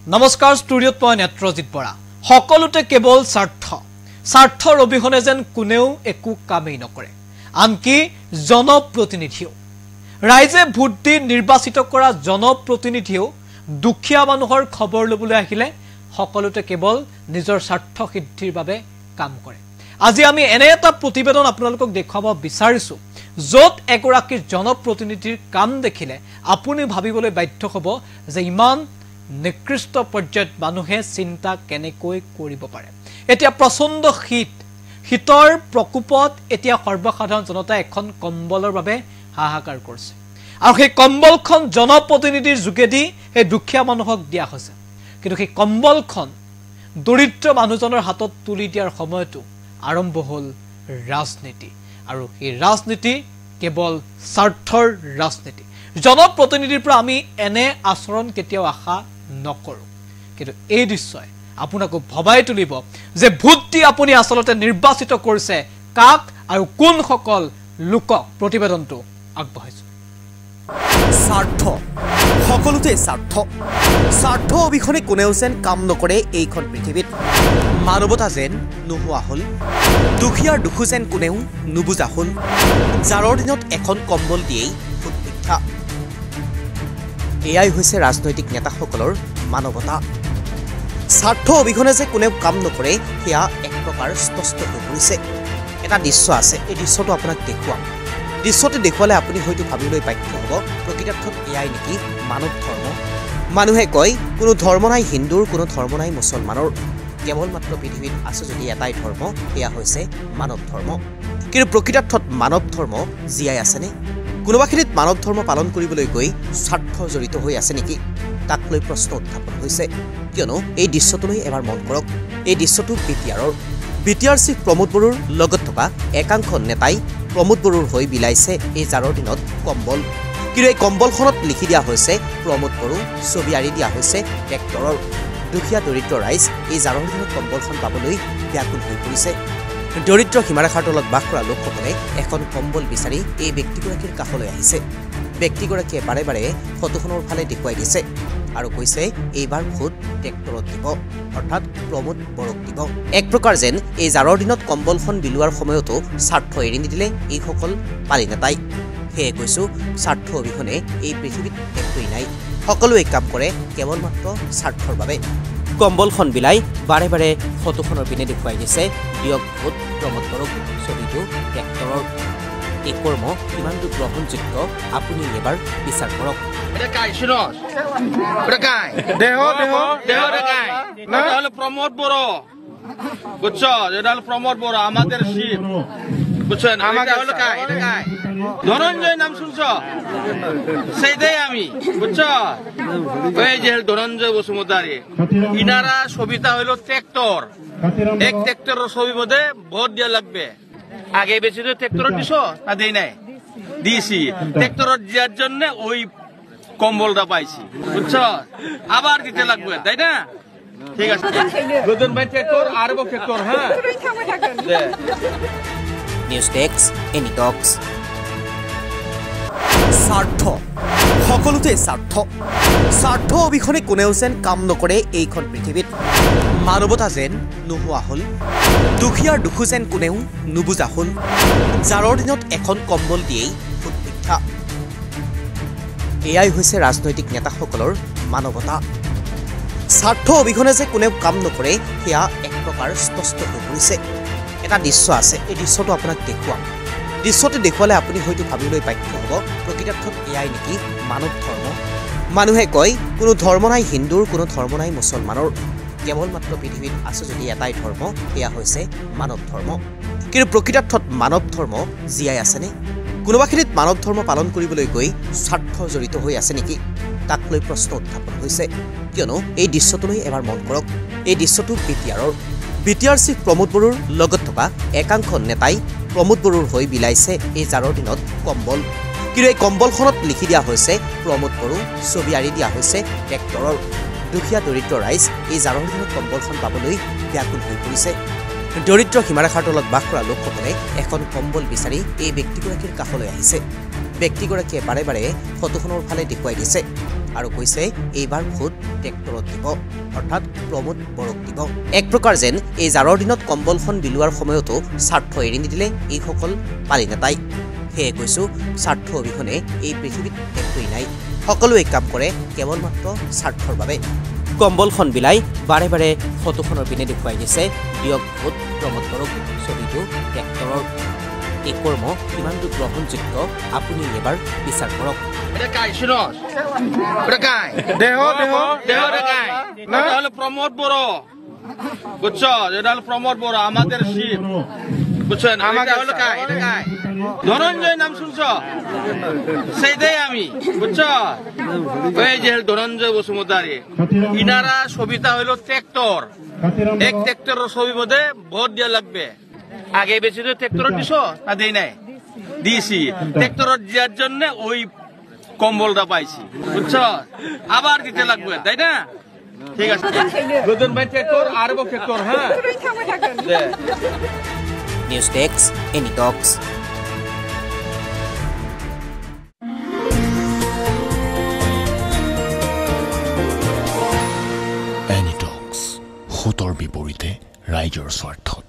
নমস্কাৰ ষ্টুডিঅ'ত মই নেত্ৰজিৎ বৰা সকলোতে কেৱল স্বাৰ্থৰ অবিহনে যেন কোনেও একো কামেই নকৰে আনকি জনপ্ৰতিনিধিও ৰাইজে ভোট দি নিৰ্বাচিত কৰা জনপ্ৰতিনিধিও দুখীয়া মানুহৰ খবৰ লবলৈ আহিলে সকলোতে কেৱল নিজৰ স্বাৰ্থ সিদ্ধিৰ বাবে কাম কৰে আজি আমি এনে এটা প্ৰতিবেদন আপোনালোকক দেখাব বিচাৰিছো যত এগৰাকী জনপ্ৰতিনিধিৰ কাম দেখিলে আপুনি ভাবিবলৈ বাধ্য হ'ব যে ইমান নিকৃষ্ট পৰ্যায়ত মানুহে চিন্তা কেনেকৈ কৰিব পাৰে এতিয়া প্ৰচণ্ড শীতৰ প্ৰকোপত এতিয়া সৰ্বসাধাৰণ জনতা এখন কম্বলৰ বাবে হাহাকাৰ কৰিছে আৰু সেই কম্বলখন জনপ্ৰতিনিধিৰ যোগেদি এই দুখীয়া মানুহক দিয়া হৈছে কিন্তু সেই কম্বলখন দৰিদ্ৰ মানুহজনৰ হাতত তুলি দিয়াৰ সময়টো আৰম্ভ হ'ল ৰাজনীতি আৰু এই ৰাজনীতি কেৱল স্বাৰ্থৰ ৰাজনীতি জনপ্ৰতিনিধিৰ পৰা আমি এনে আচৰণ কেতিয়াও আশা নকৰো কিন্তু এই দৃশ্যই আপোনাক ভবাই তুলিব যে ভোট দি আপুনি আসলতে নিৰ্বাচিত কৰিছে কাক আৰু কোন সকল লোকক প্ৰতিবেদনটো আগবঢ়াইছো স্বাৰ্থ সকলোতে স্বাৰ্থ অবিহনে কোনেও যেন কাম নকৰে এইখন পৃথিৱীত মানৱতা যেন নোহোৱা হ'ল দুখীয়াৰ দুখো যেন কোনেও নুবুজা হ'ল যাৰৰ দিনত এখন কম্বল দিয়েই ভোট ভিক্ষা এয়াই হৈছে ৰাজনৈতিক নেতাসকলৰ মানৱতা স্বাৰ্থ অবিহনে যে কোনেও কাম নকৰে সেয়া এক প্ৰকাৰ স্পষ্ট হৈ পৰিছে এটা দৃশ্য আছে এই দৃশ্যটো আপোনাক দেখুৱাম দৃশ্যটো দেখুৱালে আপুনি হয়তো ভাবিবলৈ বাধ্য হ'ব প্ৰকৃতাৰ্থত এয়াই নেকি মানৱ ধৰ্ম মানুহে কয় কোনো ধৰ্ম নাই হিন্দুৰ কোনো ধৰ্ম নাই মুছলমানৰ কেৱল মাত্ৰ পৃথিৱীত আছে যদি এটাই ধৰ্ম সেয়া হৈছে মানৱ ধৰ্ম কিন্তু প্ৰকৃতাৰ্থত মানৱ ধৰ্ম জীয়াই আছেনে কোনোবাখিনিত মানৱ ধৰ্ম পালন কৰিবলৈ গৈ স্বাৰ্থ জড়িত হৈ আছে নেকি তাক লৈ প্ৰশ্ন উত্থাপন হৈছে কিয়নো এই দৃশ্যটোলৈ এবাৰ মন কৰক এই দৃশ্যটো বিটিআৰ চিফ প্ৰমোদ বড়োৰ লগত থকা একাংশ নেতাই প্ৰমোদ বড়োৰ হৈ বিলাইছে এই জাৰৰ দিনত কম্বল কিন্তু এই কম্বলখনত লিখি দিয়া হৈছে প্ৰমোদ বড়ো ছবি আঁৰি দিয়া হৈছে ট্ৰেক্টৰৰ দুখীয়া দৰিদ্ৰ ৰাইজ এই জাৰৰ দিনত কম্বলখন পাবলৈ ব্যাকুল হৈ পৰিছে দৰিদ্ৰ সীমাৰেখাৰ তলত বাস কৰা লোকসকলে এখন কম্বল বিচাৰি এই ব্যক্তিগৰাকীৰ কাষলৈ আহিছে ব্যক্তিগৰাকীয়ে বাৰে বাৰে ফটোখনৰ ফালে দেখুৱাই দিছে আৰু কৈছে এইবাৰ ভোট ট্ৰেক্টৰত দিব অৰ্থাৎ প্ৰমোদ বড়োক দিব এক প্ৰকাৰ যেন এই জাৰৰ দিনত কম্বলখন বিলোৱাৰ সময়তো স্বাৰ্থ এৰি নিদিলে এইসকল পালি নেতাই সেয়ে কৈছো স্বাৰ্থ অবিহনে এই পৃথিৱীত একোৱেই নাই সকলোৱে কাম কৰে কেৱল মাত্ৰ স্বাৰ্থৰ বাবে কম্বলখন বিলাই বাৰে বাৰে ফটোখনৰ পিনে দেখুৱাই দিছে দিয়ক ভোট প্ৰমোদ বড়োক ছবিটো ট্ৰেক্টৰৰ এই কৰ্ম কিমানটো গ্ৰহণযোগ্য আপুনি এবাৰ বিচাৰ কৰক প্রমোদ বড়ো বুঝছো এটা হলো প্রমোদ বড়ো আমাদের শিব বুঝছেন আমাকে হলো ধনঞ্জয় নাম শুনছ সেইটাই আমি বুঝছো ওই যে ধনঞ্জয় বসুমতারি ইনারা ছবিটা হইলো ট্রেক্টর এক ট্রেক্টরের ছবির মধ্যে ভোট দিয়া লাগবে আগে বেশি তো ট্রেক্টর দিছ না দেই নাই দিয়েছি ট্রেক্টর দেওয়ার জন্য ওই কম্বলটা পাইছি বুঝছো আবার দিতে লাগবে তাই না ঠিক আছে দুজন ভাই ট্রেক্টর আর ট্রেক্টর হ্যাঁ নিউজ ডেস্ক এনি টক্স স্বাৰ্থ সকলোতে স্বাৰ্থ অবিহনে কোনেও যেন কাম নকৰে এইখন পৃথিৱীত মানৱতা যেন নোহোৱা হ'ল দুখীয়াৰ দুখো যেন কোনেও নুবুজা হ'ল যাৰৰ দিনত এখন কম্বল দিয়েই ভোট ভিক্ষা এয়াই হৈছে ৰাজনৈতিক নেতাসকলৰ মানৱতা স্বাৰ্থ অবিহনে যে কোনেও কাম নকৰে সেয়া এক প্ৰকাৰ স্পষ্ট হৈ পৰিছে এটা দৃশ্য আছে এই দৃশ্যটো আপোনাক দেখুৱাম দৃশ্যটো দেখুৱালে আপুনি হয়তো ভাবিবলৈ বাধ্য হ'ব প্ৰকৃতাৰ্থত এয়াই নেকি মানৱ ধৰ্ম মানুহে কয় কোনো ধৰ্ম নাই হিন্দুৰ কোনো ধৰ্ম নাই মুছলমানৰ কেৱল মাত্ৰ পৃথিৱীত আছে যদি এটাই ধৰ্ম সেয়া হৈছে মানৱ ধৰ্ম কিন্তু প্ৰকৃতাৰ্থত মানৱ ধৰ্ম জীয়াই আছেনে কোনোবাখিনিত মানৱ ধৰ্ম পালন কৰিবলৈ গৈ স্বাৰ্থ জড়িত হৈ আছে নেকি তাক লৈ প্ৰশ্ন উত্থাপন হৈছে কিয়নো এই দৃশ্যটোলৈ এবাৰ মন কৰক এই দৃশ্যটো বিটিআৰ চিফ প্ৰমোদ বড়োৰ লগত থকা একাংশ নেতাই প্ৰমোদ বড়োৰ হৈ বিলাইছে এই জাৰৰ দিনত কম্বল কিন্তু এই কম্বলখনত লিখি দিয়া হৈছে প্ৰমোদ বড়ো ছবি আঁৰি দিয়া হৈছে ট্ৰেক্টৰৰ দুখীয়া দৰিদ্ৰ ৰাইজ এই জাৰৰ দিনত কম্বলখন পাবলৈ ব্যাকুল হৈ পৰিছে দৰিদ্ৰ সীমাৰেখাৰ তলত বাস কৰা লোকসকলে এখন কম্বল বিচাৰি এই ব্যক্তিগৰাকীৰ কাষলৈ আহিছে ব্যক্তিগৰাকীয়ে বাৰে বাৰে ফটোখনৰ ফালে দেখুৱাই দিছে আৰু কৈছে এইবাৰ ভোট ট্ৰেক্টৰত দিব অৰ্থাৎ প্ৰমোদ বৰক দিব এক প্ৰকাৰ যেন এই জাৰৰ দিনত কম্বলখন বিলোৱাৰ সময়তো স্বাৰ্থ এৰি নিদিলে এইসকল পালি নেতাই সেয়ে কৈছো স্বাৰ্থ অবিহনে এই পৃথিৱীত একোৱেই নাই সকলোৱে কাম কৰে কেৱল মাত্ৰ স্বাৰ্থৰ বাবে কম্বলখন বিলাই বাৰে বাৰে ফটোখনৰ পিনে দেখুৱাই দিছে দিয়ক ভোট প্ৰমোদ বৰক ছবিটো ট্ৰেক্টৰৰ এই কৰ্ম কিমানটো গ্ৰহণযোগ্য আপুনি এবাৰ বিচাৰ কৰক এটা কাই শুনস এটা কাই দেহ কাই এটা হলো প্রমোদ বড় বুঝছো এটা হলো প্রমোদ বড় আমাদের শিব বুঝছেন এটা হলো কাই এটা কাই ধনঞ্জয় নাম শুনছো সেইটাই আমি বুঝছো ওই যে ধনঞ্জয় বসুমতারি ইনারা ছবিটা হলো ট্রেক্টর এক ট্রেক্টরের ছবির মধ্যে ভোট দেওয়া লাগবে আগে বেশি তো ট্রেক্টর দিছো না দেই নাই দিয়েছি ট্রেক্টর দেওয়ার জন্য ওই কম্বলটা পাইছি বুঝছো আবার দিতে লাগবে তাই না ঠিক আছে দুজন ভাই ট্রেক্টর আর বক ট্রেক্টর হ্যাঁ নিউজ ডেস্ক এনি টক্স এনি টক্স হুতৰ বিপৰীতে ৰাইজৰ স্বাৰ্থত